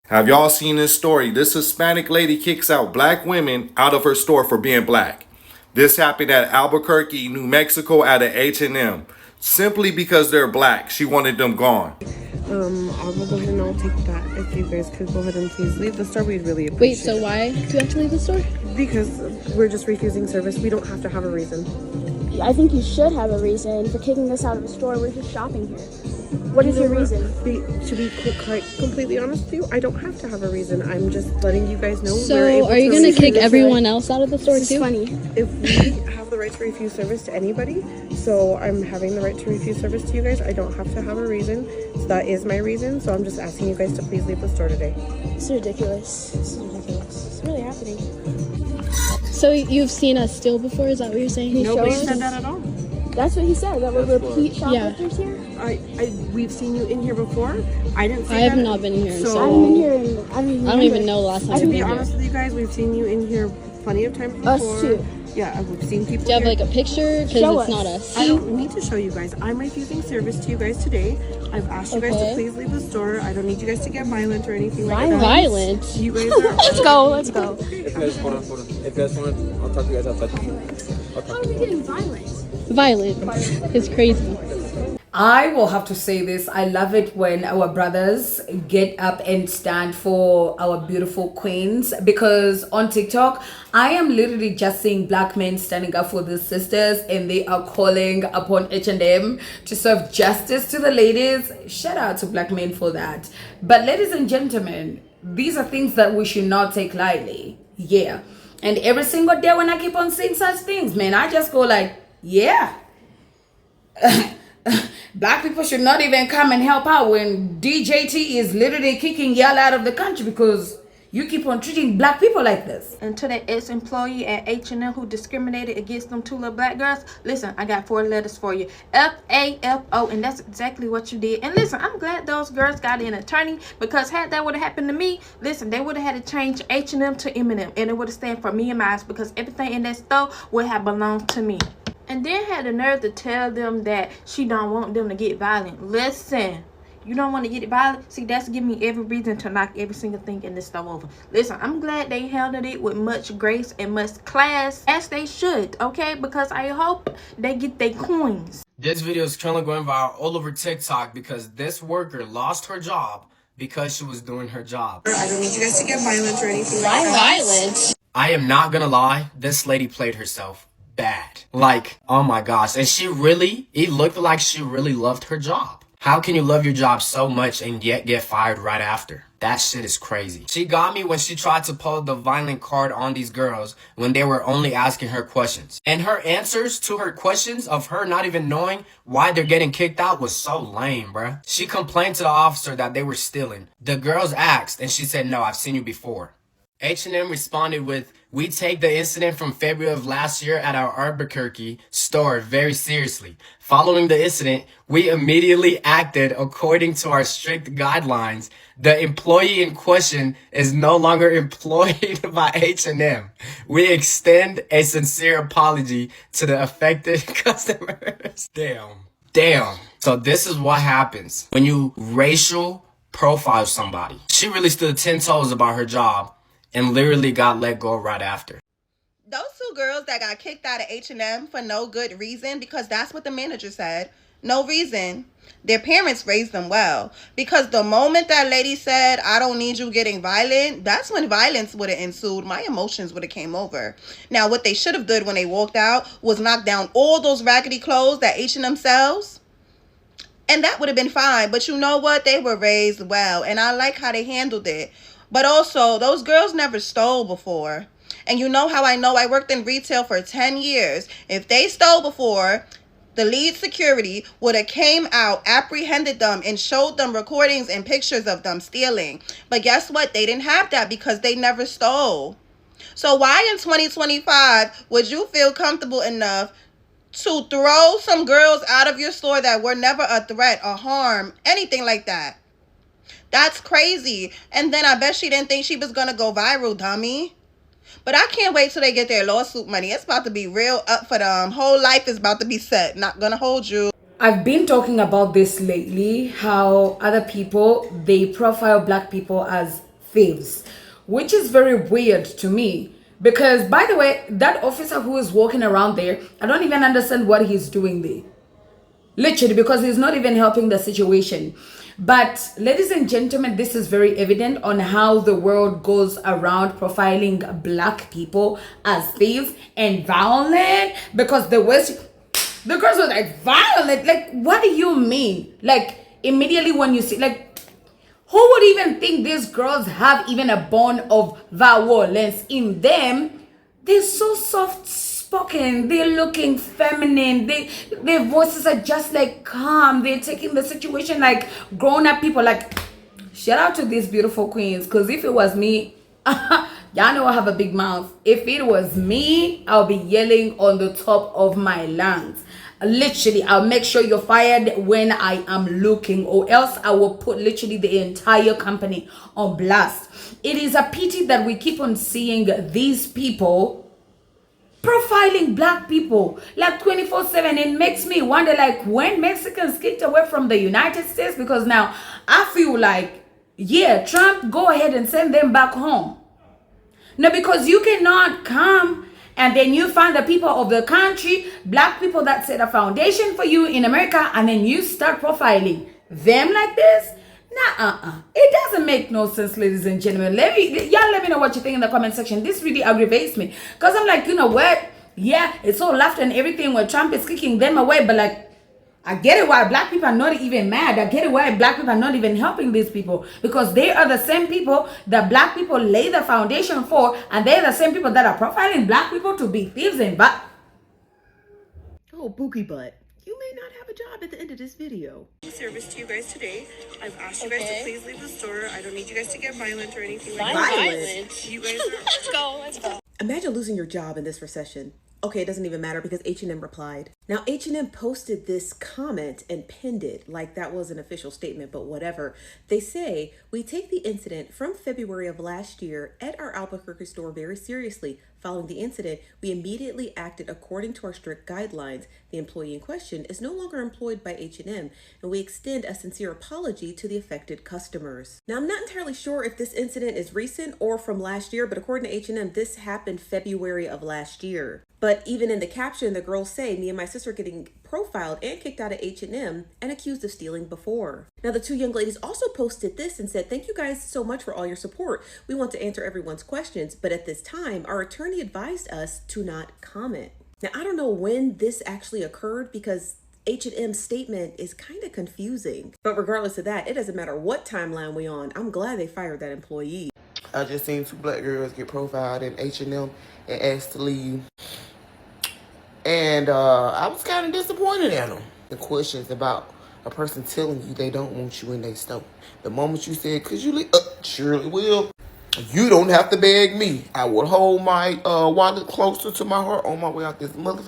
Have y'all seen this story? This Hispanic lady kicks out black women out of her store for being black. This happened at Albuquerque, New Mexico at an H&M. Simply because they're black, she wanted them gone. I will go ahead and I'll take that. If you guys could go ahead and please leave the store, we'd really appreciate Wait, so why do you have to leave the store? Because we're just refusing service. We don't have to have a reason. I think you should have a reason for kicking us out of the store. We're just shopping here. What is your reason? To be quite completely honest with you, I don't have to have a reason. I'm just letting you guys know. So, are you gonna kick everyone else out of the store too? It's funny. If we have the right to refuse service to anybody, so I'm having the right to refuse service to you guys. I don't have to have a reason. So that is my reason. So I'm just asking you guys to please leave the store today. It's ridiculous. It's ridiculous. It's really happening. So you've seen us steal before? Is that what you're saying? Nobody said that at all. That's what he said. That we're repeat shoplifters here. We've seen you in here before. I didn't say I have not been in here. I haven't been here in, I don't even know the last time. To be honest with you guys, we've seen you in here plenty of times before. Us too. Yeah, we've seen people. Do you have here. like a picture? Because Show it's us. not us. I don't need to show you guys. I'm refusing service to you guys today. I've asked you guys to Okay. please leave the store. I don't need you guys to get violent or anything like that. Violent? You guys are. Let's go. Let's go. If you guys hold on. If you guys want, I'll talk to you guys outside. How are we getting violent? Violent. It's crazy. I will have to say this. I love it when our brothers get up and stand for our beautiful queens, because on TikTok, I am literally just seeing black men standing up for these sisters, and they are calling upon H&M to serve justice to the ladies. Shout out to black men for that. But ladies and gentlemen, these are things that we should not take lightly. Yeah. And every single day when I keep on seeing such things, man, I just go like, yeah. Black people should not even come and help out when DJT is literally kicking y'all out of the country because you keep on treating black people like this. And to that ex-employee at H&M who discriminated against them two little black girls, listen, I got 4 letters for you. F-A-F-O, and that's exactly what you did. And listen, I'm glad those girls got an attorney, because had that would have happened to me, listen, they would have had to change H&M to Eminem, and it would have stand for me and mine, because everything in that store would have belonged to me. And then had the nerve to tell them that she don't want them to get violent. Listen, you don't want to get violent? See, that's giving me every reason to knock every single thing in this store over. Listen, I'm glad they handled it with much grace and much class, as they should, okay? Because I hope they get their coins. This video is currently going viral all over TikTok because this worker lost her job because she was doing her job. I don't need you guys to get violent or anything like that. Violent? I am not gonna lie, this lady played herself bad. Like, oh my gosh. And it looked like she really loved her job. How can you love your job so much and yet get fired right after? That shit is crazy. She got me when she tried to pull the violent card on these girls when they were only asking her questions. And her answers to her questions of her not even knowing why they're getting kicked out was so lame, bruh. She complained to the officer that they were stealing. The girls asked and she said, no, I've seen you before. H&M responded with, we take the incident from February of last year at our Albuquerque store very seriously. Following the incident, we immediately acted according to our strict guidelines. The employee in question is no longer employed by H&M. We extend a sincere apology to the affected customers. Damn. So this is what happens when you racial profile somebody. She really stood 10 toes about her job and literally got let go right after. Those 2 girls that got kicked out of H&M for no good reason, because that's what the manager said. No reason. Their parents raised them well. Because the moment that lady said, I don't need you getting violent, that's when violence would have ensued. My emotions would have came over. Now, what they should have did when they walked out was knock down all those raggedy clothes that H&M sells. And that would have been fine. But you know what? They were raised well. And I like how they handled it. But also, those girls never stole before. And you know how I know? I worked in retail for 10 years. If they stole before, the lead security would have came out, apprehended them, and showed them recordings and pictures of them stealing. But guess what? They didn't have that because they never stole. So why in 2025 would you feel comfortable enough to throw some girls out of your store that were never a threat or harm, anything like that? That's crazy. And then I bet she didn't think she was going to go viral, dummy. But I can't wait till they get their lawsuit money. It's about to be real up for them. Whole life is about to be set. Not going to hold you. I've been talking about this lately, how other people, they profile black people as thieves, which is very weird to me. Because, by the way, that officer who is walking around there, I don't even understand what he's doing there. Literally, because he's not even helping the situation. But ladies and gentlemen, this is very evident on how the world goes around profiling black people as thieves and violent. Because the girls were like, violent? Like, what do you mean? Like, immediately when you see, like, who would even think these girls have even a bond of violence in them? They're so soft spoken, they're looking feminine, their voices are just like calm, they're taking the situation like grown-up people. Like, shout out to these beautiful queens, because if it was me, y'all know I have a big mouth. If it was me, I'll be yelling on the top of my lungs. Literally, I'll make sure you're fired when I am looking, or else I will put literally the entire company on blast. It is a pity that we keep on seeing these people profiling black people like 24/7. It makes me wonder, like, when Mexicans kicked away from the United States, because now I feel like, yeah, Trump, go ahead and send them back home. No, because you cannot come and then you find the people of the country, black people that set a foundation for you in America, and then you start profiling them like this. Nah, it doesn't make no sense, ladies and gentlemen. Y'all let me know what you think in the comment section. This really aggravates me, because I'm like, you know what? Yeah, it's all laughter and everything when Trump is kicking them away, but like, I get it why black people are not even mad. I get it why black people are not even helping these people, because they are the same people that black people lay the foundation for, and they're the same people that are profiling black people to be thieves and Oh, Boogie Butt, you may not have a job at the end of this video. Service to you guys today. I've asked you guys to please leave the store. I don't need you guys to get violent or anything like that. Violent? You guys are... Let's go. Imagine losing your job in this recession. Okay, it doesn't even matter because H&M replied. Now, H&M posted this comment and pinned it like that was an official statement, but whatever. They say, we take the incident from February of last year at our Albuquerque store very seriously. Following the incident, we immediately acted according to our strict guidelines. The employee in question is no longer employed by H&M, and we extend a sincere apology to the affected customers. Now, I'm not entirely sure if this incident is recent or from last year, but according to H&M, this happened February of last year. But even in the caption, the girls say, me and my sister are getting profiled and kicked out of H&M and accused of stealing before. Now, the two young ladies also posted this and said, thank you guys so much for all your support. We want to answer everyone's questions, but at this time, our attorney advised us to not comment. Now, I don't know when this actually occurred because H&M's statement is kind of confusing. But regardless of that, it doesn't matter what timeline we on. I'm glad they fired that employee. I just seen two black girls get profiled in H&M and asked to leave. And I was kind of disappointed in them. The questions about a person telling you they don't want you in their store. The moment you said, could you leave? Surely will. You don't have to beg me. I would hold my wallet closer to my heart on my way out this motherfucker.